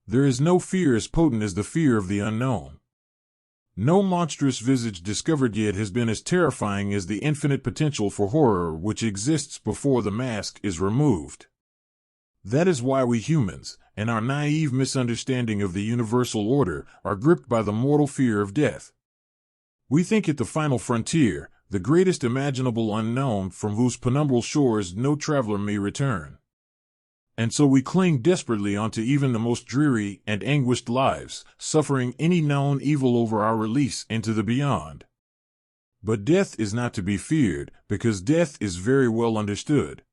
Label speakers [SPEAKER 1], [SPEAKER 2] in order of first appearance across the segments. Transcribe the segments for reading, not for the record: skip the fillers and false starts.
[SPEAKER 1] There is no fear as potent as the fear of the unknown. No monstrous visage discovered yet has been as terrifying as the infinite potential for horror which exists before the mask is removed. That is why we humans, in our naive misunderstanding of the universal order, are gripped by the mortal fear of death. We think it the final frontier, the greatest imaginable unknown from whose penumbral shores no traveler may return. And so we cling desperately onto even the most dreary and anguished lives, suffering any known evil over our release into the beyond. But death is not to be feared, because death is very well understood.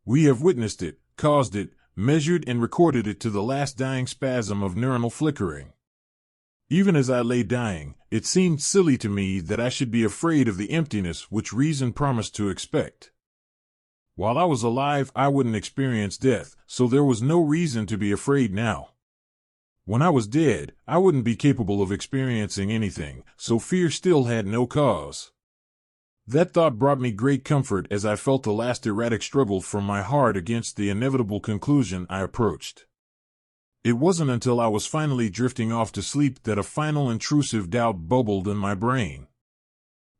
[SPEAKER 1] We have witnessed it, caused it, measured and recorded it to the last dying spasm of neuronal flickering. Even as I lay dying, it seemed silly to me that I should be afraid of the emptiness which reason promised to expect. While I was alive, I wouldn't experience death, so there was no reason to be afraid now. When I was dead, I wouldn't be capable of experiencing anything, so fear still had no cause. That thought brought me great comfort as I felt the last erratic struggle from my heart against the inevitable conclusion I approached. It wasn't until I was finally drifting off to sleep that a final intrusive doubt bubbled in my brain.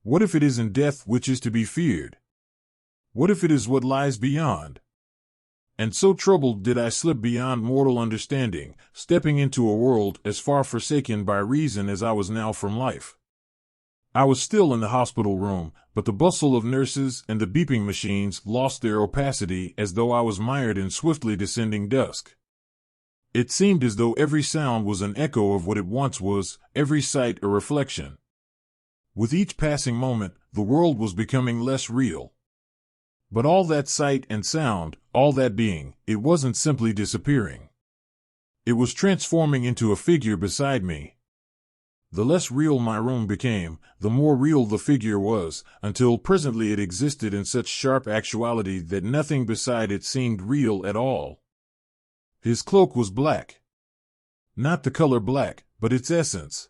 [SPEAKER 1] What if it isn't death which is to be feared? What if it is what lies beyond? And so troubled did I slip beyond mortal understanding, stepping into a world as far forsaken by reason as I was now from life. I was still in the hospital room, but the bustle of nurses and the beeping machines lost their opacity as though I was mired in swiftly descending dusk. It seemed as though every sound was an echo of what it once was, every sight a reflection. With each passing moment, the world was becoming less real. But all that sight and sound, all that being, it wasn't simply disappearing. It was transforming into a figure beside me. The less real my room became, the more real the figure was, until presently it existed in such sharp actuality that nothing beside it seemed real at all. His cloak was black. Not the color black, but its essence.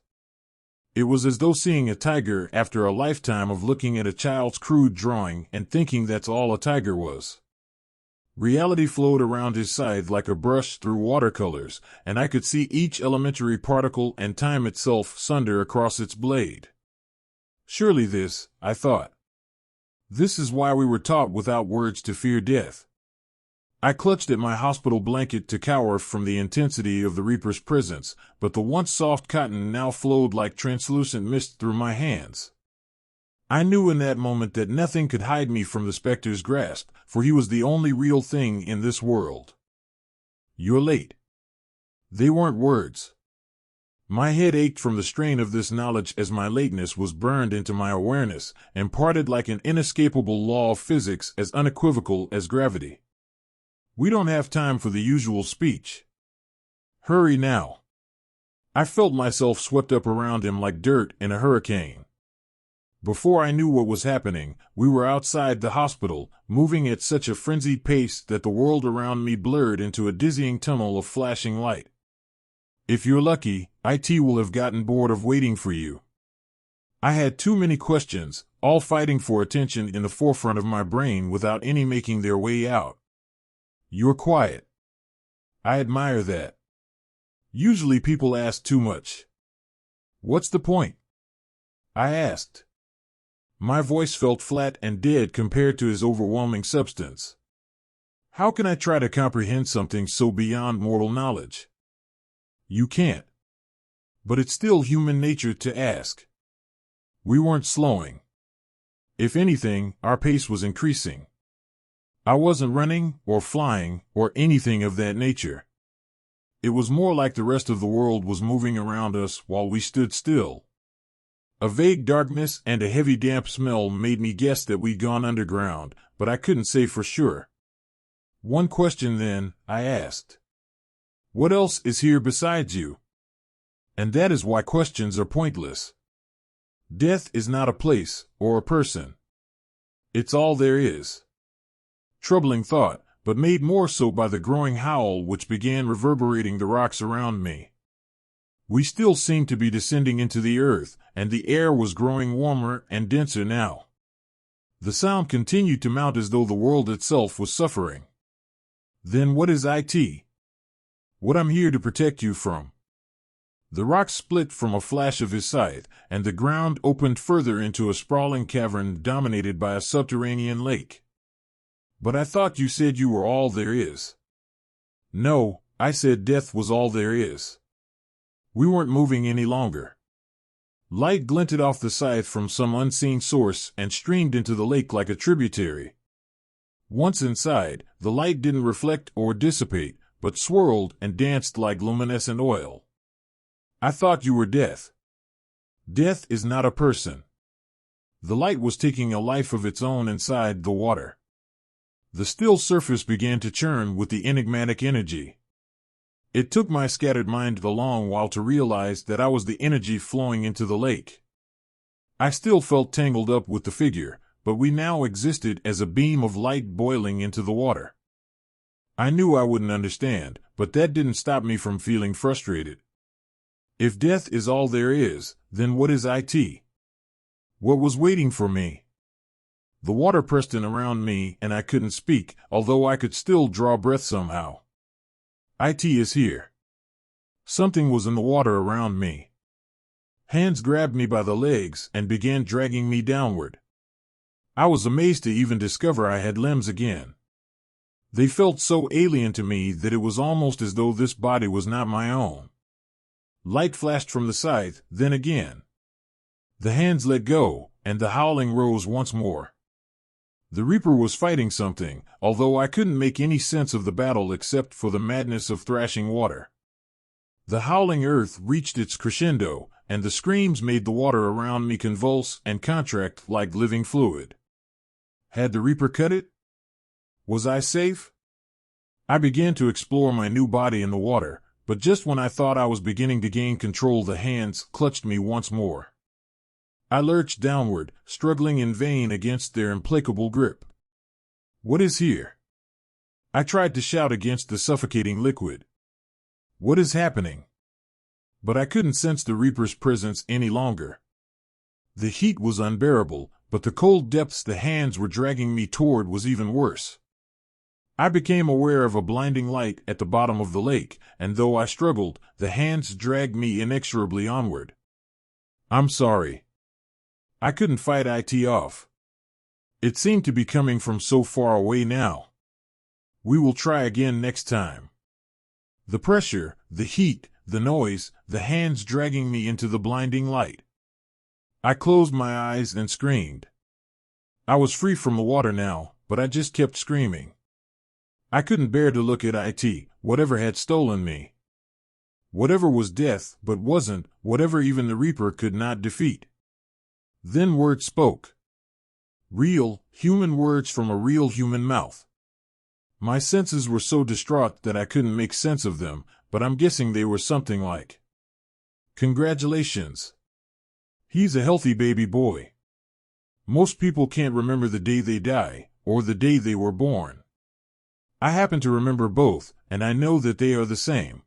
[SPEAKER 1] It was as though seeing a tiger after a lifetime of looking at a child's crude drawing and thinking that's all a tiger was. Reality flowed around his scythe like a brush through watercolors, and I could see each elementary particle and time itself sunder across its blade. Surely this, I thought. This is why we were taught without words to fear death. I clutched at my hospital blanket to cower from the intensity of the Reaper's presence, but the once soft cotton now flowed like translucent mist through my hands. I knew in that moment that nothing could hide me from the specter's grasp, for he was the only real thing in this world. "You're late." They weren't words. My head ached from the strain of this knowledge as my lateness was burned into my awareness, imparted like an inescapable law of physics as unequivocal as gravity. "We don't have time for the usual speech. Hurry now." I felt myself swept up around him like dirt in a hurricane. Before I knew what was happening, we were outside the hospital, moving at such a frenzied pace that the world around me blurred into a dizzying tunnel of flashing light. If you're lucky, IT will have gotten bored of waiting for you. I had too many questions, all fighting for attention in the forefront of my brain without any making their way out. "You're quiet." I admire that. Usually people ask too much. "What's the point?" I asked. My voice felt flat and dead compared to his overwhelming substance. How can I try to comprehend something so beyond mortal knowledge? You can't. But it's still human nature to ask. We weren't slowing. If anything, our pace was increasing. I wasn't running, or flying, or anything of that nature. It was more like the rest of the world was moving around us while we stood still. A vague darkness and a heavy damp smell made me guess that we'd gone underground, but I couldn't say for sure. "One question then," I asked. "What else is here besides you?" And that is why questions are pointless. Death is not a place, or a person. It's all there is. Troubling thought, but made more so by the growing howl which began reverberating the rocks around me. We still seemed to be descending into the earth, and the air was growing warmer and denser now. The sound continued to mount as though the world itself was suffering. Then what is IT? What I'm here to protect you from. The rock split from a flash of his scythe, and the ground opened further into a sprawling cavern dominated by a subterranean lake. But I thought you said you were all there is. No, I said death was all there is. We weren't moving any longer. Light glinted off the scythe from some unseen source and streamed into the lake like a tributary. Once inside, the light didn't reflect or dissipate, but swirled and danced like luminescent oil. I thought you were death. Death is not a person. The light was taking a life of its own inside the water. The still surface began to churn with the enigmatic energy. It took my scattered mind a long while to realize that I was the energy flowing into the lake. I still felt tangled up with the figure, but we now existed as a beam of light boiling into the water. I knew I wouldn't understand, but that didn't stop me from feeling frustrated. If death is all there is, then what is IT? What was waiting for me? The water pressed in around me and I couldn't speak, although I could still draw breath somehow. IT is here. Something was in the water around me. Hands grabbed me by the legs and began dragging me downward. I was amazed to even discover I had limbs again. They felt so alien to me that it was almost as though this body was not my own. Light flashed from the scythe, then again. The hands let go, and the howling rose once more. The Reaper was fighting something, although I couldn't make any sense of the battle except for the madness of thrashing water. The howling earth reached its crescendo, and the screams made the water around me convulse and contract like living fluid. Had the Reaper cut it? Was I safe? I began to explore my new body in the water, but just when I thought I was beginning to gain control, the hands clutched me once more. I lurched downward, struggling in vain against their implacable grip. What is here? I tried to shout against the suffocating liquid. What is happening? But I couldn't sense the Reaper's presence any longer. The heat was unbearable, but the cold depths the hands were dragging me toward was even worse. I became aware of a blinding light at the bottom of the lake, and though I struggled, the hands dragged me inexorably onward. I'm sorry. I couldn't fight IT off. It seemed to be coming from so far away now. We will try again next time. The pressure, the heat, the noise, the hands dragging me into the blinding light. I closed my eyes and screamed. I was free from the water now, but I just kept screaming. I couldn't bear to look at IT, whatever had stolen me. Whatever was death, but wasn't, whatever even the Reaper could not defeat. Then words spoke. Real, human words from a real human mouth. My senses were so distraught that I couldn't make sense of them, but I'm guessing they were something like, "Congratulations. He's a healthy baby boy. Most people can't remember the day they die, or the day they were born. I happen to remember both, and I know that they are the same.